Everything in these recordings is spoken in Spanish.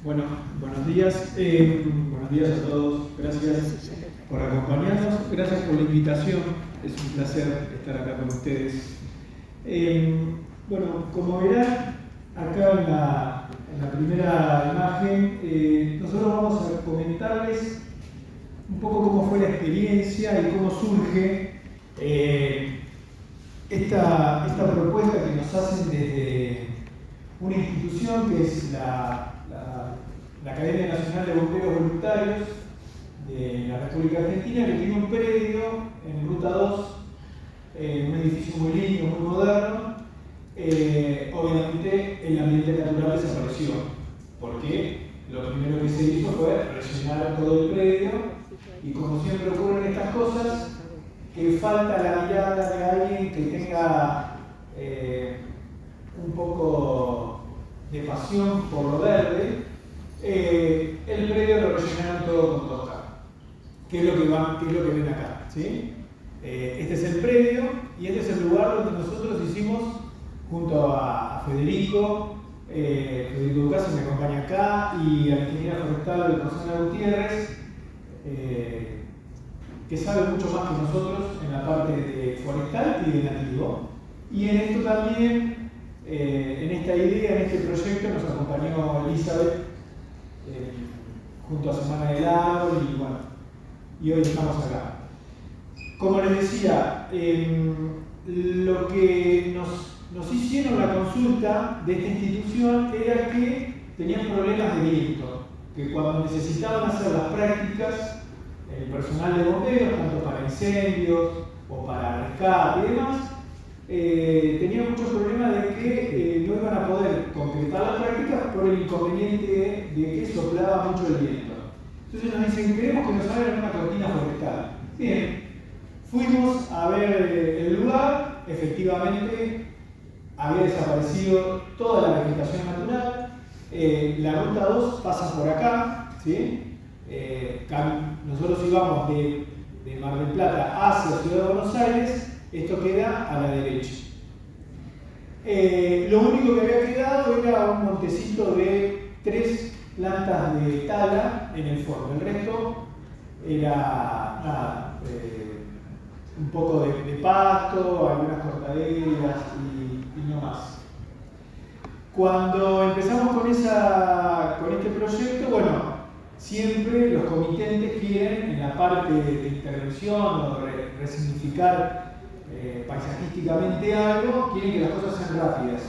Bueno, buenos días. Buenos días a todos. Gracias por acompañarnos. Gracias por la invitación. Es un placer estar acá con ustedes. Bueno, como verán, acá en la primera imagen, nosotros vamos a comentarles un poco cómo fue la experiencia y cómo surge esta propuesta que nos hacen desde una institución que es la Academia Nacional de Bomberos Voluntarios de la República Argentina, que tiene un predio en Ruta 2, un edificio muy lindo, muy moderno. Obviamente el ambiente natural desapareció, porque lo primero que se hizo fue rellenar todo el predio, y como siempre ocurren estas cosas, que falta la mirada de alguien que tenga un poco de pasión por lo verde. El predio lo rellenaron todo con tosca, que es lo que ven acá, ¿sí? Este es el predio y este es el lugar donde nosotros hicimos, junto a Federico Ducasi me acompaña acá, y a la ingeniera forestal Rosana Gutiérrez, que sabe mucho más que nosotros en la parte de forestal y de nativo. Y en esto también, en esta idea, en este proyecto, nos acompañó Elizabeth junto a Semana del Árbol, y bueno, y hoy estamos acá. Como les decía, lo que nos hicieron la consulta de esta institución era que tenían problemas de viento, que cuando necesitaban hacer las prácticas, el personal de bomberos, tanto para incendios o para rescate y demás, tenían muchos problemas de que no iban a poder concretar las prácticas por el inconveniente de que soplaba mucho el viento. Entonces nos dicen, queremos que nos hagan una cortina forestal. Bien, fuimos a ver el lugar. Efectivamente había desaparecido toda la vegetación natural. La ruta 2 pasa por acá, ¿sí? Nosotros íbamos de Mar del Plata hacia Ciudad de Buenos Aires. Esto queda a la derecha. Lo único que había quedado era un montecito de 3 plantas de tala en el fondo. El resto era un poco de pasto, algunas cortaderas y no más. Cuando empezamos con este proyecto, bueno, siempre los comitentes quieren, en la parte de intervención o resignificar paisajísticamente algo, quieren que las cosas sean rápidas.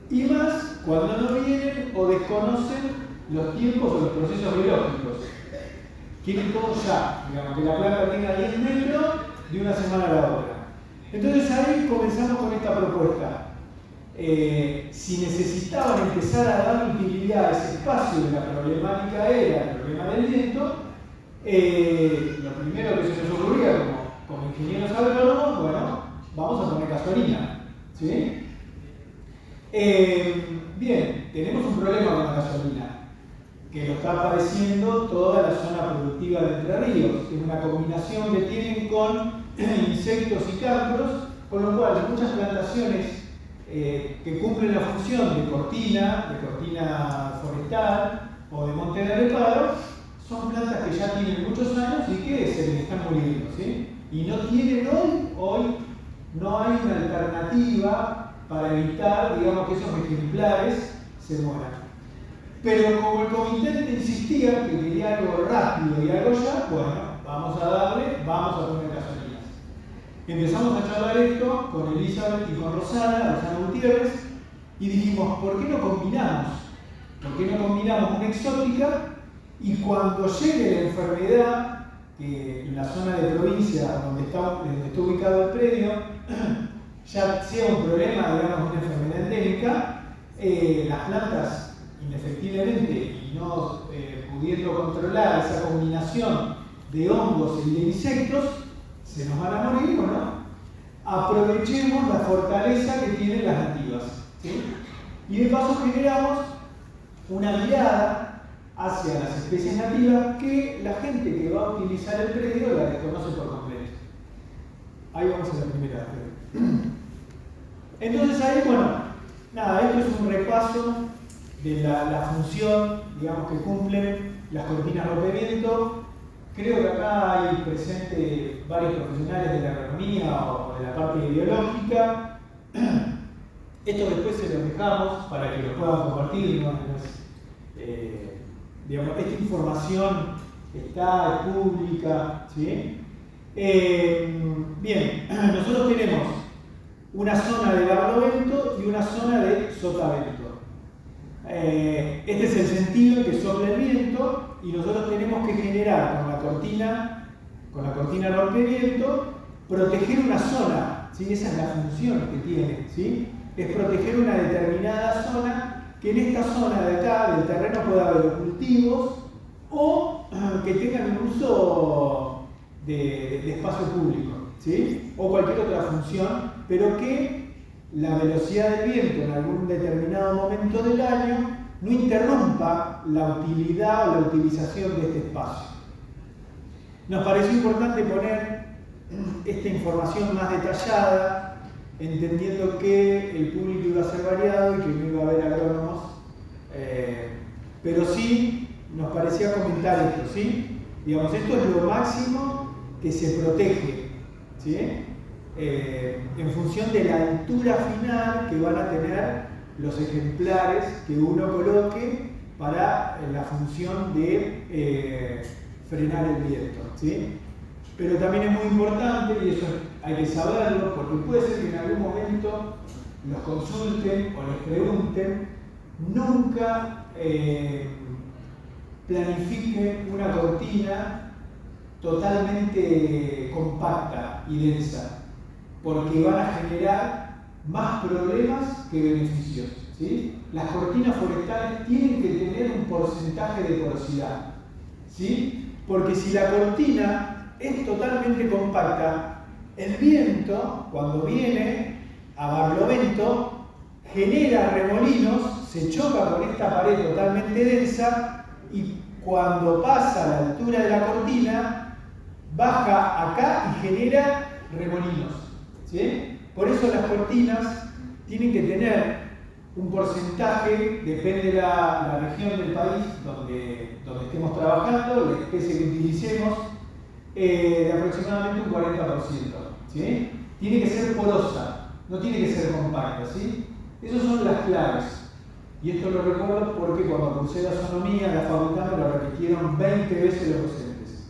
Y más cuando no vienen o desconocen los tiempos o los procesos biológicos. Quieren todo ya, digamos, que la planta tenga 10 metros de una semana a la otra. Entonces ahí comenzamos con esta propuesta. Si necesitaban empezar a dar utilidad a ese espacio de la problemática era el problema del viento, lo primero que se nos ocurría como ingenieros agrónomos, bueno, vamos a poner gasolina, ¿sí? Bien, tenemos un problema con la gasolina, que lo está padeciendo toda la zona productiva de Entre Ríos. Es una combinación que tienen con insectos y campos, con lo cual muchas plantaciones que cumplen la función de cortina forestal o de monte de reparo, son plantas que ya tienen muchos años y que se les están muriendo, ¿sí? Y no tienen hoy no hay una alternativa para evitar, digamos, que esos ejemplares se mueran. Pero como el comitente insistía que quería algo rápido y algo ya, bueno, vamos a poner gasolinas. Empezamos a charlar esto con Elizabeth y con Rosana Gutiérrez, y dijimos, ¿por qué no combinamos? ¿Por qué no combinamos una exótica y cuando llegue la enfermedad, que en la zona de provincia donde está ubicado el predio, ya sea un problema, digamos, una enfermedad endémica, las plantas, inefectivamente, y no pudiendo controlar esa combinación de hongos y de insectos, se nos van a morir, ¿o no? Aprovechemos la fortaleza que tienen las nativas, ¿sí? Y de paso generamos una mirada hacia las especies nativas que la gente que va a utilizar el predio la desconoce por completo. Ahí vamos a la primera. Entonces ahí, bueno, nada, esto es un repaso de la función, digamos, que cumplen las cortinas rompeviento. Creo que acá hay presente varios profesionales de la ergonomía o de la parte ideológica. Esto después se lo dejamos para que lo puedan compartir, ¿no? Digamos, esta información está pública, ¿sí? Bien, nosotros tenemos una zona de barlovento y una zona de sotavento. Este es el sentido en que sopla el viento y nosotros tenemos que generar con la cortina rompeviento, proteger una zona, ¿sí? Esa es la función que tiene, ¿sí? Es proteger una determinada zona, que en esta zona de acá del terreno pueda haber cultivos o que tengan un uso de espacio público, ¿sí? O cualquier otra función, pero que la velocidad del viento en algún determinado momento del año no interrumpa la utilidad o la utilización de este espacio. Nos pareció importante poner esta información más detallada, entendiendo que el público iba a ser variado y que no iba a haber agrónomos, pero sí nos parecía comentar esto, ¿sí? Digamos, esto es lo máximo que se protege, ¿sí? En función de la altura final que van a tener los ejemplares que uno coloque para la función de frenar el viento, ¿sí? Pero también es muy importante, y eso hay que saberlo, porque puede ser que en algún momento los consulten o les pregunten, nunca planifiquen una cortina totalmente compacta y densa, porque van a generar más problemas que beneficios, ¿sí? Las cortinas forestales tienen que tener un porcentaje de porosidad, ¿sí? Porque si la cortina es totalmente compacta, el viento, cuando viene a barlovento, genera remolinos, se choca con esta pared totalmente densa y cuando pasa a la altura de la cortina, baja acá y genera remolinos, ¿sí? Por eso las cortinas tienen que tener un porcentaje, depende de la región del país donde estemos trabajando, la especie que utilicemos, de aproximadamente un 40%, ¿sí? Tiene que ser porosa, no tiene que ser compacta, ¿sí? Esas son las claves. Y esto lo recuerdo porque cuando cursé la ozonomía, la facultad me lo repitieron 20 veces los docentes.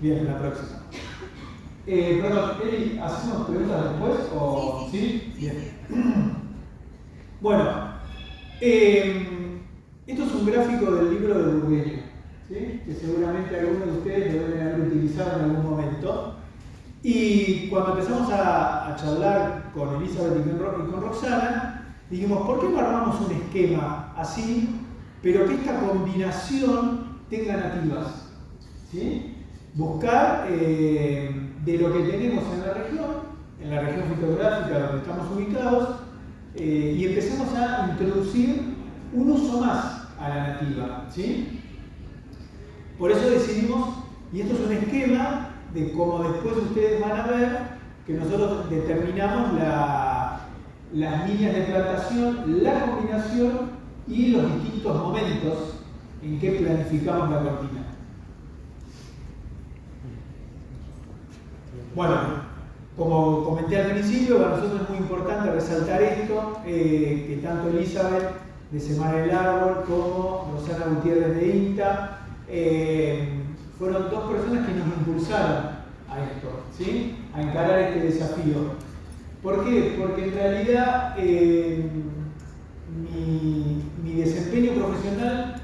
Bien, la próxima. Perdón, Eli, ¿hacemos preguntas después? ¿O... ¿Sí? Bien. Bueno, esto es un gráfico del libro de Burgueño, ¿sí? Que seguramente algunos de ustedes lo deben haber utilizado en algún momento. Y cuando empezamos a charlar con Elizabeth y con Roxana, dijimos, ¿por qué no armamos un esquema así, pero que esta combinación tenga nativas? ¿Sí? Buscar de lo que tenemos en la región fitográfica donde estamos ubicados, y empecemos a introducir un uso más a la nativa, ¿sí? Por eso decidimos, y esto es un esquema de cómo después ustedes van a ver, que nosotros determinamos las líneas de plantación, la combinación y los distintos momentos en que planificamos la cortina. Bueno, como comenté al principio, para nosotros es muy importante resaltar esto, que tanto Elizabeth de Semana del Árbol como Rosana Gutiérrez de INTA fueron dos personas que nos impulsaron a esto, ¿sí? A encarar este desafío. ¿Por qué? Porque en realidad mi desempeño profesional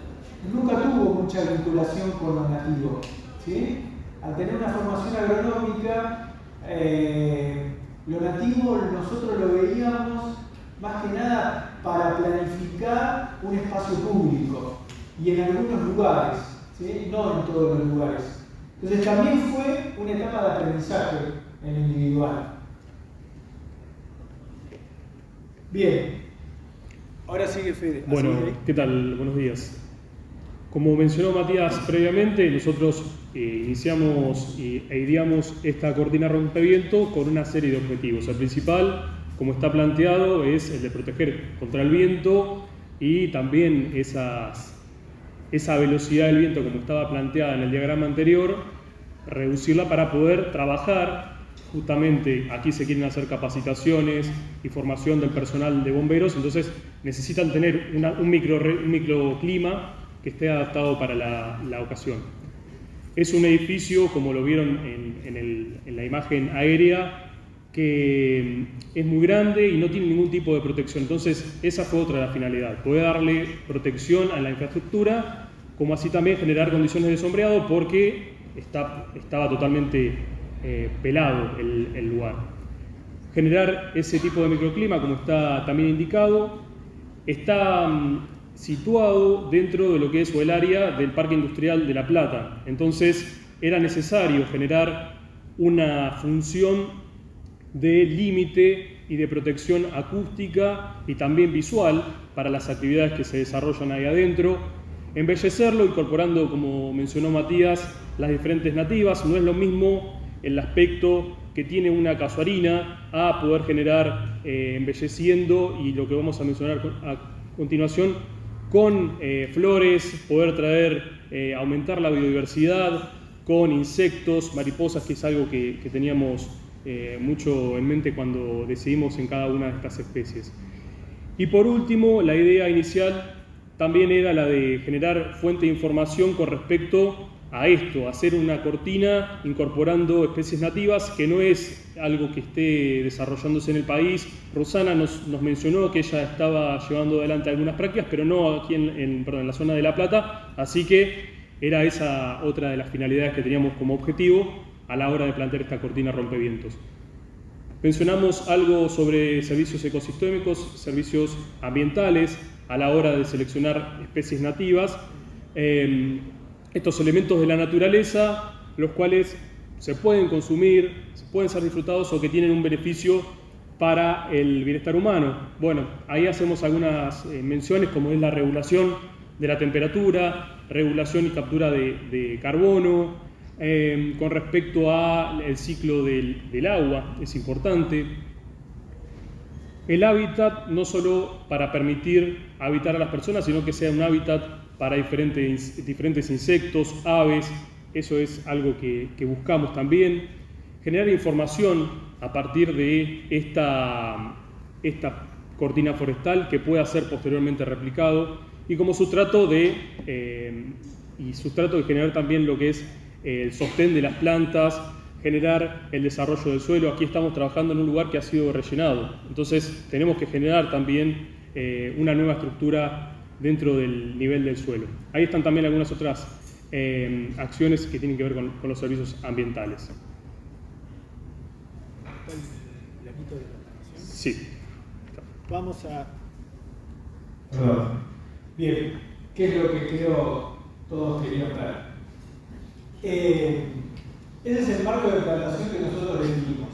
nunca tuvo mucha vinculación con lo nativo, ¿sí? Al tener una formación agronómica, lo nativo nosotros lo veíamos más que nada para planificar un espacio público y en algunos lugares, ¿sí? No en todos los lugares. Entonces también fue una etapa de aprendizaje en el individual. Bien, ahora sigue Fede. Bueno, ¿qué tal? Buenos días. Como mencionó Matías previamente, nosotros iniciamos e ideamos esta cortina rompeviento con una serie de objetivos. El principal, como está planteado, es el de proteger contra el viento y también esa velocidad del viento, como estaba planteada en el diagrama anterior, reducirla para poder trabajar. Justamente aquí se quieren hacer capacitaciones y formación del personal de bomberos, entonces necesitan tener un microclima que esté adaptado para la ocasión. Es un edificio, como lo vieron en la imagen aérea, que es muy grande y no tiene ningún tipo de protección. Entonces, esa fue otra de las finalidades, poder darle protección a la infraestructura, como así también generar condiciones de sombreado, porque estaba totalmente pelado el lugar. Generar ese tipo de microclima, como está también indicado, está situado dentro de lo que es el área del Parque Industrial de La Plata. Entonces, era necesario generar una función de límite y de protección acústica y también visual para las actividades que se desarrollan ahí adentro. Embellecerlo incorporando, como mencionó Matías, las diferentes nativas. No es lo mismo el aspecto que tiene una casuarina a poder generar embelleciendo, y lo que vamos a mencionar a continuación, con flores, poder traer, aumentar la biodiversidad, con insectos, mariposas, que es algo que teníamos mucho en mente cuando decidimos en cada una de estas especies. Y por último, la idea inicial también era la de generar fuente de información con respecto a esto, hacer una cortina incorporando especies nativas, que no es algo que esté desarrollándose en el país. Rosana nos mencionó que ella estaba llevando adelante algunas prácticas, pero no aquí en la zona de La Plata, así que era esa otra de las finalidades que teníamos como objetivo a la hora de plantear esta cortina rompevientos. Mencionamos algo sobre servicios ecosistémicos, servicios ambientales a la hora de seleccionar especies nativas. Estos elementos de la naturaleza, los cuales se pueden consumir, pueden ser disfrutados o que tienen un beneficio para el bienestar humano. Bueno, ahí hacemos algunas menciones, como es la regulación de la temperatura, regulación y captura de carbono. Con respecto al ciclo del agua, es importante. El hábitat, no solo para permitir habitar a las personas, sino que sea un hábitat para diferentes insectos, aves. Eso es algo que buscamos también. Generar información a partir de esta cortina forestal que pueda ser posteriormente replicado, y como sustrato de generar también lo que es el sostén de las plantas, generar el desarrollo del suelo. Aquí estamos trabajando en un lugar que ha sido rellenado, entonces tenemos que generar también una nueva estructura dentro del nivel del suelo. Ahí están también algunas otras acciones que tienen que ver con los servicios ambientales. ¿El laquito de la contaminación? Sí. Vamos a... Perdón. Bien, ¿qué es lo que creo todos querían ver? Ese es el marco de plantación que nosotros definimos.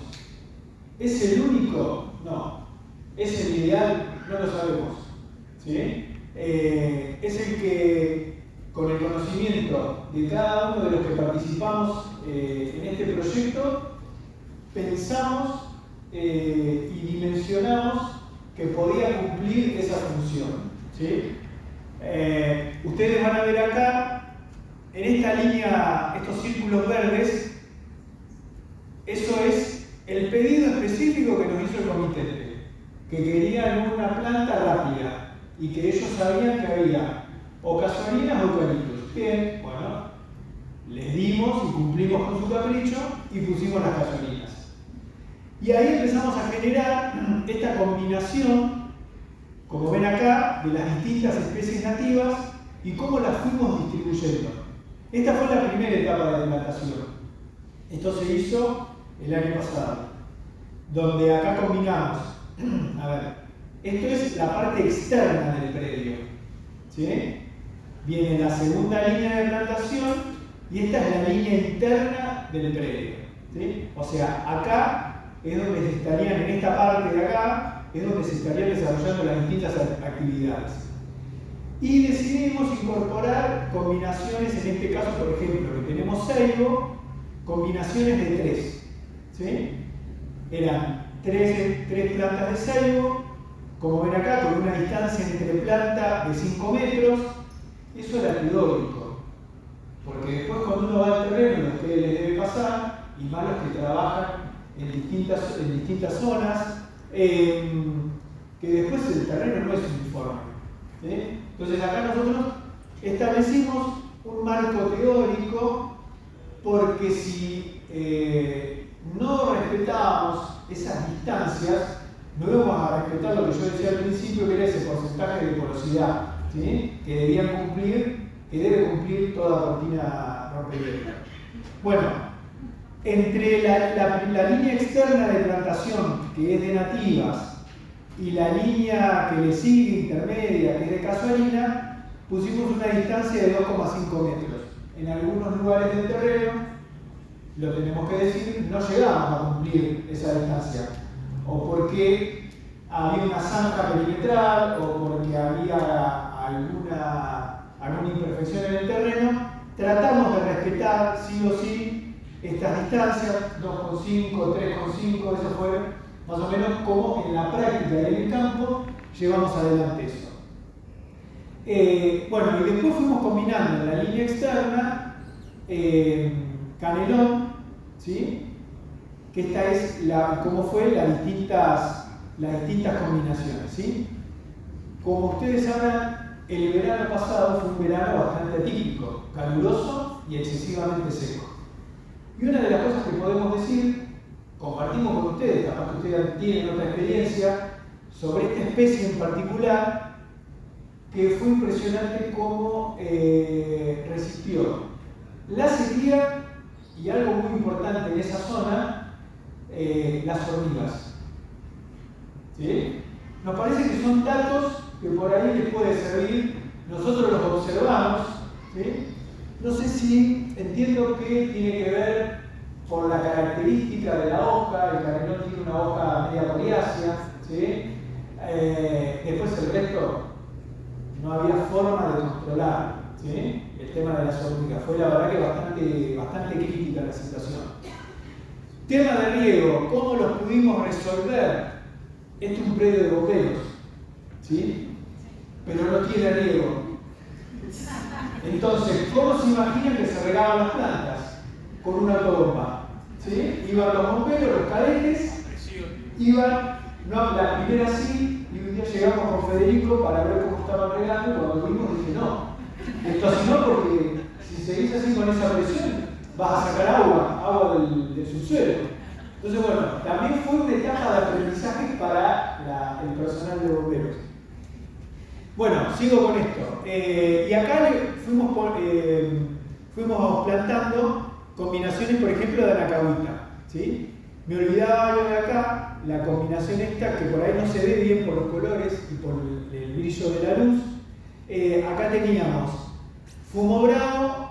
¿Es el único? No. ¿Es el ideal? No lo sabemos. ¿Sí? Es el que, con el conocimiento de cada uno de los que participamos en este proyecto, pensamos y dimensionamos que podía cumplir esa función. ¿Sí? Ustedes van a ver acá, en esta línea, estos círculos verdes, eso es el pedido específico que nos hizo el comitente, que querían una planta rápida y que ellos sabían que había o casuarinas o eucaliptos. Bien, bueno, les dimos y cumplimos con su capricho y pusimos las casuarinas. Y ahí empezamos a generar esta combinación, como ven acá, de las distintas especies nativas y cómo las fuimos distribuyendo. Esta fue la primera etapa de plantación. Esto se hizo el año pasado, donde acá combinamos. A ver, esto es la parte externa del predio. ¿Sí? Viene la segunda línea de plantación y esta es la línea interna del predio. ¿Sí? O sea, acá es donde se estarían, en esta parte de acá, es donde se estarían desarrollando las distintas actividades. Y decidimos incorporar combinaciones, en este caso, por ejemplo, que tenemos ceibo, combinaciones de 3. ¿Sí? Eran 3 plantas de ceibo, como ven acá, con una distancia entre planta de 5 metros. Eso era teórico, porque después cuando uno va al terreno, lo que les debe pasar, y más los que trabajan en distintas zonas, que después el terreno no es uniforme. ¿Sí? Entonces acá nosotros establecimos un marco teórico, porque si no respetábamos esas distancias, no íbamos a respetar lo que yo decía al principio, que era ese porcentaje de porosidad, ¿sí? que debe cumplir toda cortina rompehielo. Bueno, entre la línea externa de plantación, que es de nativas, y la línea que le sigue, intermedia, que es de casuarina, pusimos una distancia de 2,5 metros. En algunos lugares del terreno, lo tenemos que decir, no llegamos a cumplir esa distancia. O porque había una zanja perimetral, o porque había alguna imperfección en el terreno, tratamos de respetar sí o sí estas distancias, 2,5, 3,5, eso fue más o menos como en la práctica y en el campo llevamos adelante eso. Bueno, y después fuimos combinando en la línea externa canelón, ¿sí? Que esta es cómo fue las distintas combinaciones, ¿sí? Como ustedes sabrán, el verano pasado fue un verano bastante atípico, caluroso y excesivamente seco. Y una de las cosas que podemos decir, compartimos con ustedes, capaz que ustedes tienen otra experiencia sobre esta especie en particular, que fue impresionante cómo resistió la sequía y algo muy importante en esa zona, las hormigas. ¿Sí? Nos parece que son datos que por ahí les puede servir, nosotros los observamos, ¿sí? No sé si entiendo que tiene que ver por la característica de la hoja, el canelón tiene una hoja media coriácea, ¿sí? Después el resto no había forma de controlar, ¿sí? El tema de las hormigas. Fue la verdad que bastante crítica la situación. Tema de riego, ¿cómo los pudimos resolver? Esto es un predio de bomberos, ¿sí? Pero no tiene riego. Entonces, ¿cómo se imaginan que se regaban las plantas? Con una autobomba, ¿sí? Iban los bomberos, los cadetes, la primera sí, y un día llegamos con Federico para ver cómo estaban regando, y cuando vimos dije, no, esto así no, porque si seguís así con esa presión, vas a sacar agua del subsuelo. Entonces, bueno, también fue una etapa de aprendizaje para el personal de bomberos. Bueno, sigo con esto. Y acá fuimos plantando combinaciones, por ejemplo, de anacahuita, ¿sí? Me olvidaba yo de acá, la combinación esta, que por ahí no se ve bien por los colores y por el brillo de la luz. Acá teníamos fumo bravo,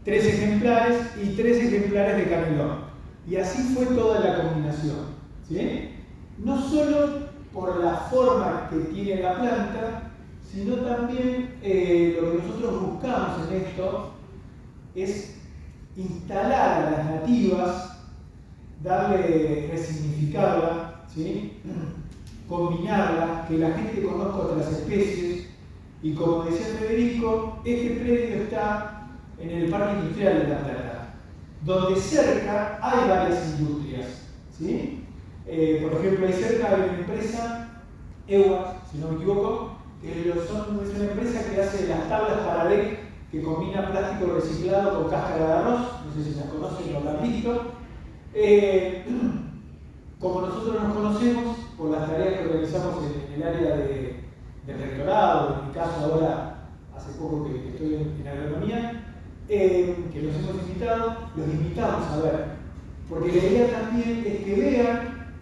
3 ejemplares y 3 ejemplares de canelón. Y así fue toda la combinación, ¿sí? No solo por la forma que tiene la planta, sino también lo que nosotros buscamos en esto es instalar a las nativas, resignificarla, ¿sí? Combinarla, que la gente conozca otras especies. Y como decía Federico, este predio está en el Parque Industrial de La Plata, donde cerca hay varias industrias, ¿sí? Por ejemplo, ahí cerca hay una empresa, EWA, si no me equivoco, que es una empresa que hace las tablas para deck, que combina plástico reciclado con cáscara de arroz, no sé si las conocen o las han visto. Como nosotros nos conocemos por las tareas que realizamos en el área de rectorado, en mi caso ahora, hace poco que estoy en agronomía, que los hemos invitado, los invitamos a ver, porque la idea también es que vean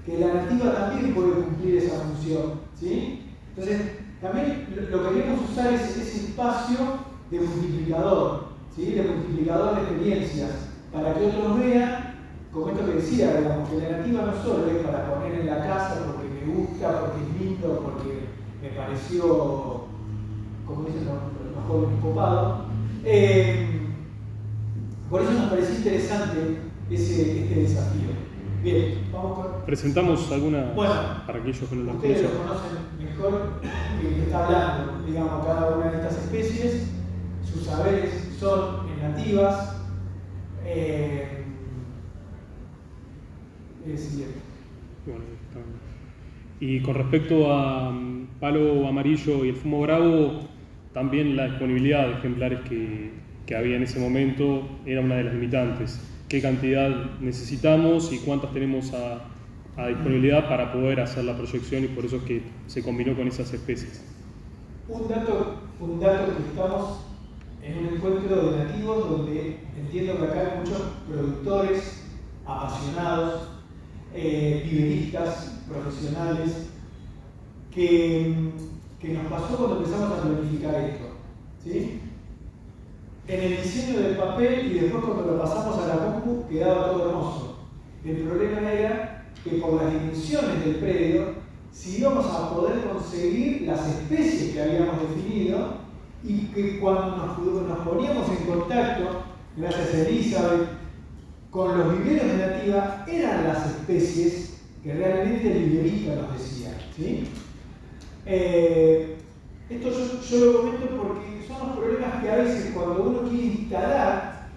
que la nativa también puede cumplir esa función, ¿sí? Entonces, también lo que queremos usar es ese espacio de multiplicador, ¿sí? De multiplicador de experiencias, para que otros vean, como esto que decía, digamos, que la nativa no solo es para poner en la casa porque me gusta, porque es lindo, porque me pareció, como dicen los jóvenes, copado. Por eso nos pareció interesante este desafío. Bien, vamos con... Presentamos algunas para aquellos que no las ustedes conocen. lo conocen mejor que el que está hablando, digamos, cada una de estas especies. Sus saberes son nativas. Bueno, y con respecto a palo amarillo y el fumo bravo, también la disponibilidad de ejemplares que había en ese momento era una de las limitantes. ¿Qué cantidad necesitamos y cuántas tenemos a disponibilidad para poder hacer la proyección? Y por eso es que se combinó con esas especies. Un dato que estamos en un encuentro de nativos donde entiendo que acá hay muchos productores apasionados, viveristas, profesionales, que nos pasó cuando empezamos a planificar esto, ¿sí? En el diseño del papel y después cuando lo pasamos a la compu quedaba todo hermoso. El problema era que por las dimensiones del predio, si íbamos a poder conseguir las especies que habíamos definido y que cuando nos poníamos en contacto, gracias a Elizabeth, con los viveros de nativa, eran las especies que realmente el viverista nos decía, ¿sí? Esto yo lo comento porque son los problemas que a veces cuando uno quiere instalar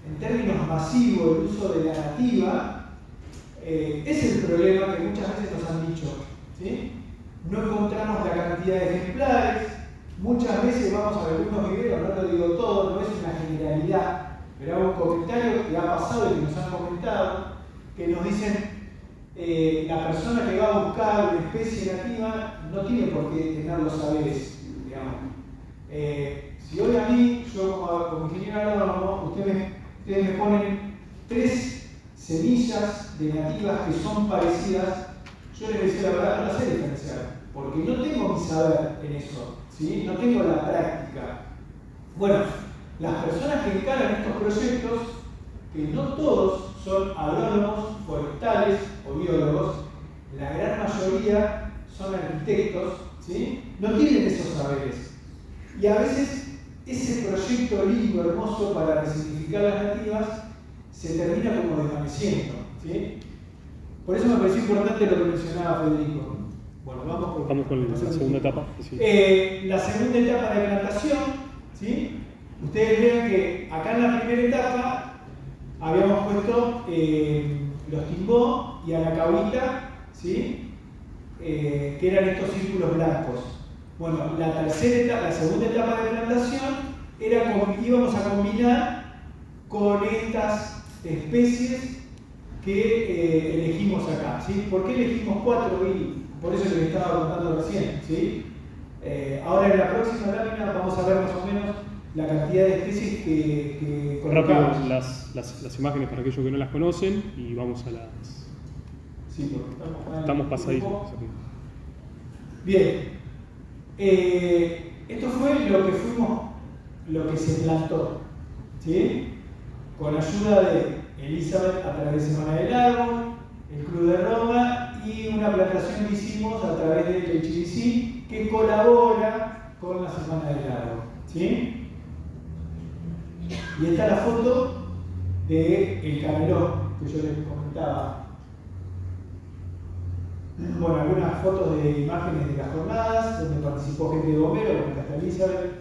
en términos masivos el uso de la nativa, es el problema que muchas veces nos han dicho, ¿sí? No encontramos la cantidad de ejemplares, muchas veces vamos a algunos viveros, no lo digo todo, no es una generalidad, pero hago un comentario que ha pasado y que nos han comentado, que nos dicen la persona que va a buscar una especie nativa no tiene por qué tener los saberes, digamos. Si hoy a mí, yo como ingeniero agrónomo, ustedes me ponen 3 semillas de nativas que son parecidas, yo les decía la verdad, no las sé diferenciar, porque no tengo mi saber en eso, ¿sí? No tengo la práctica. Bueno, las personas que encaran estos proyectos, que no todos son agrónomos, forestales o biólogos, la gran mayoría son arquitectos, ¿sí? No tienen esos saberes. Y a veces ese proyecto lindo, hermoso para resignificar las nativas, se termina como desvaneciendo, ¿sí? Por eso me pareció importante lo que mencionaba Federico. Bueno, vamos con la segunda etapa. Sí. La segunda etapa de plantación, ¿sí? Ustedes vean que acá en la primera etapa habíamos puesto los timbó y a la cahuita, ¿sí? Que eran estos círculos blancos. Bueno, la segunda etapa de plantación era como íbamos a combinar con estas especies que elegimos acá, ¿sí? ¿Por qué elegimos 4? Y por eso les estaba contando recién, ¿sí? Ahora en la próxima lámina vamos a ver más o menos la cantidad de especies que colocamos. Rápido las imágenes para aquellos que no las conocen y vamos a las... Sí, porque estamos pasaditos. Bien. Esto fue lo que se plantó, ¿sí? Con ayuda de Elizabeth a través de Semana del Árbol, el Club de Roma y una plantación que hicimos a través del HBC que colabora con la Semana del Árbol, ¿sí? Y esta es la foto del canelón que yo les comentaba. Bueno, algunas fotos de imágenes de las jornadas donde participó gente de bombero, como está Elizabeth.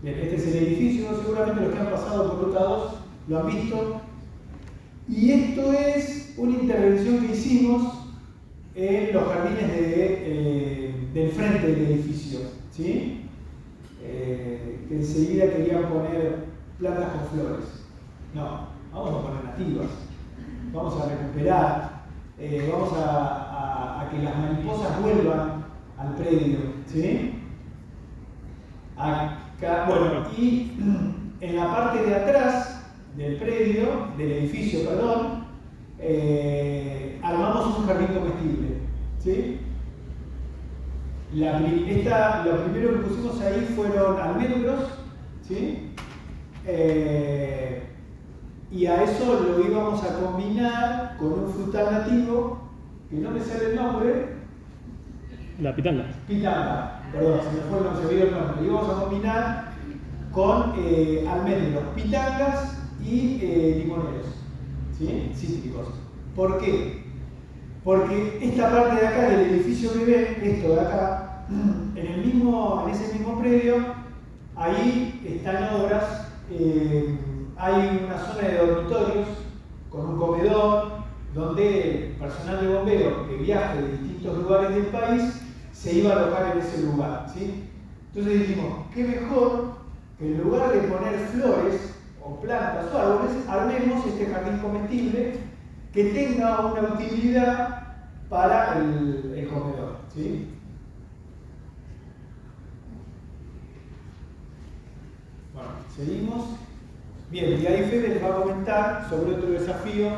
Bien, este es el edificio, seguramente los que han pasado por Ruta 2 lo han visto. Y esto es una intervención que hicimos en los jardines del frente del edificio, ¿sí? Que enseguida querían poner plantas con flores. No, vamos a poner nativas, vamos a recuperar, vamos a que las mariposas vuelvan al predio, ¿sí? Acá, bueno, y en la parte de atrás del predio, del edificio, perdón, armamos un jardín comestible, ¿sí? Lo primero que pusimos ahí fueron almendros, ¿sí? Y a eso lo íbamos a combinar con un frutal nativo, que no me sale el nombre. La pitanga. Pitanga, perdón, se me olvidó el nombre. Lo íbamos a combinar con almendros, pitangas y limoneros, ¿sí? Cítricos. ¿Por qué? Porque esta parte de acá del edificio que ven, esto de acá, en ese mismo predio, ahí están obras, hay una zona de dormitorios con un comedor donde personal de bomberos que viaja de distintos lugares del país se iba a alojar en ese lugar, ¿sí? Entonces dijimos, qué mejor que en lugar de poner flores o plantas o árboles, armemos este jardín comestible que tenga una utilidad para el comedor, ¿sí? Bueno, seguimos. Bien, y ahí Fede les va a comentar sobre otro desafío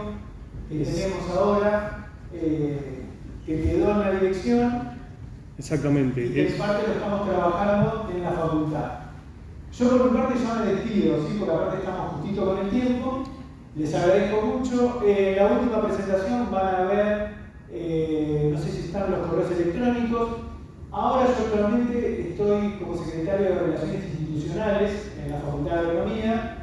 que tenemos ahora, que quedó en la dirección. Exactamente. Y que en parte lo estamos trabajando en la facultad. Yo por mi parte ya me despido, ¿sí? Porque aparte estamos justito con el tiempo. Les agradezco mucho. La última presentación van a ver, no sé si están los correos electrónicos. Ahora yo actualmente estoy como secretario de Relaciones Institucionales en la Facultad de Agronomía,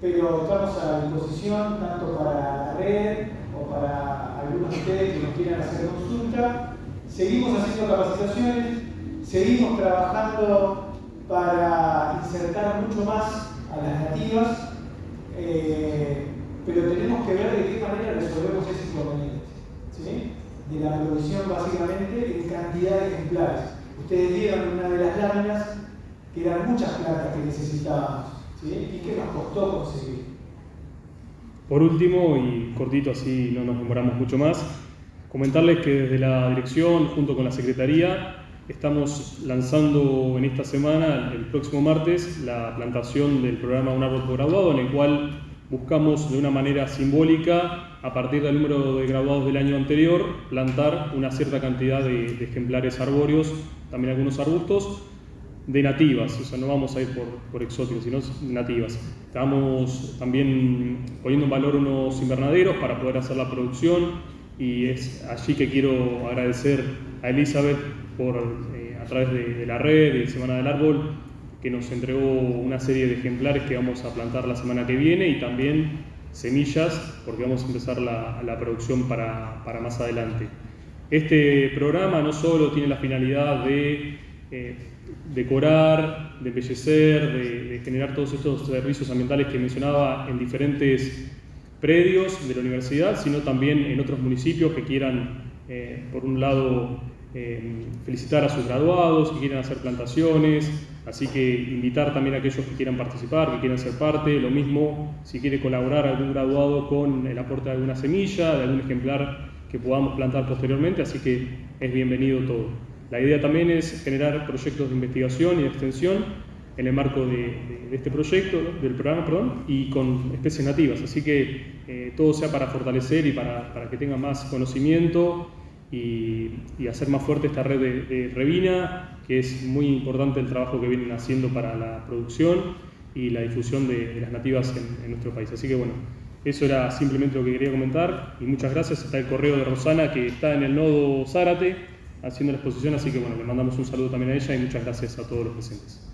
pero estamos a disposición tanto para la red o para algunos de ustedes que nos quieran hacer consulta. Seguimos haciendo capacitaciones, seguimos trabajando para insertar mucho más a las nativas, pero tenemos que ver de qué manera resolvemos ese inconveniente, ¿sí? De la provisión básicamente en cantidad de ejemplares. Ustedes vieron en una de las láminas que eran muchas plantas que necesitábamos, ¿sí? Y que nos costó conseguir. Por último, y cortito así no nos demoramos mucho más, comentarles que desde la dirección, junto con la Secretaría, estamos lanzando en esta semana, el próximo martes, la plantación del programa Un Árbol por Graduado, en el cual buscamos de una manera simbólica, a partir del número de graduados del año anterior, plantar una cierta cantidad de ejemplares arbóreos, también algunos arbustos, de nativas, o sea, no vamos a ir por exóticos, sino nativas. Estamos también poniendo en valor unos invernaderos para poder hacer la producción, y es allí que quiero agradecer a Elizabeth por, a través de la red de Semana del Árbol, que nos entregó una serie de ejemplares que vamos a plantar la semana que viene, y también semillas, porque vamos a empezar la producción para más adelante. Este programa no solo tiene la finalidad de decorar, de embellecer, de generar todos estos servicios ambientales que mencionaba en diferentes predios de la universidad, sino también en otros municipios que quieran, por un lado, felicitar a sus graduados, que quieran hacer plantaciones, así que invitar también a aquellos que quieran participar, que quieran ser parte. Lo mismo si quiere colaborar algún graduado con el aporte de alguna semilla, de algún ejemplar que podamos plantar posteriormente, así que es bienvenido todo. La idea también es generar proyectos de investigación y de extensión en el marco de este proyecto, del programa, perdón, y con especies nativas, así que todo sea para fortalecer y para que tengan más conocimiento y hacer más fuerte esta red de Revina, que es muy importante el trabajo que vienen haciendo para la producción y la difusión de las nativas en nuestro país. Así que bueno, eso era simplemente lo que quería comentar, y muchas gracias. Está el correo de Rosana, que está en el nodo Zárate haciendo la exposición, así que bueno, le mandamos un saludo también a ella y muchas gracias a todos los presentes.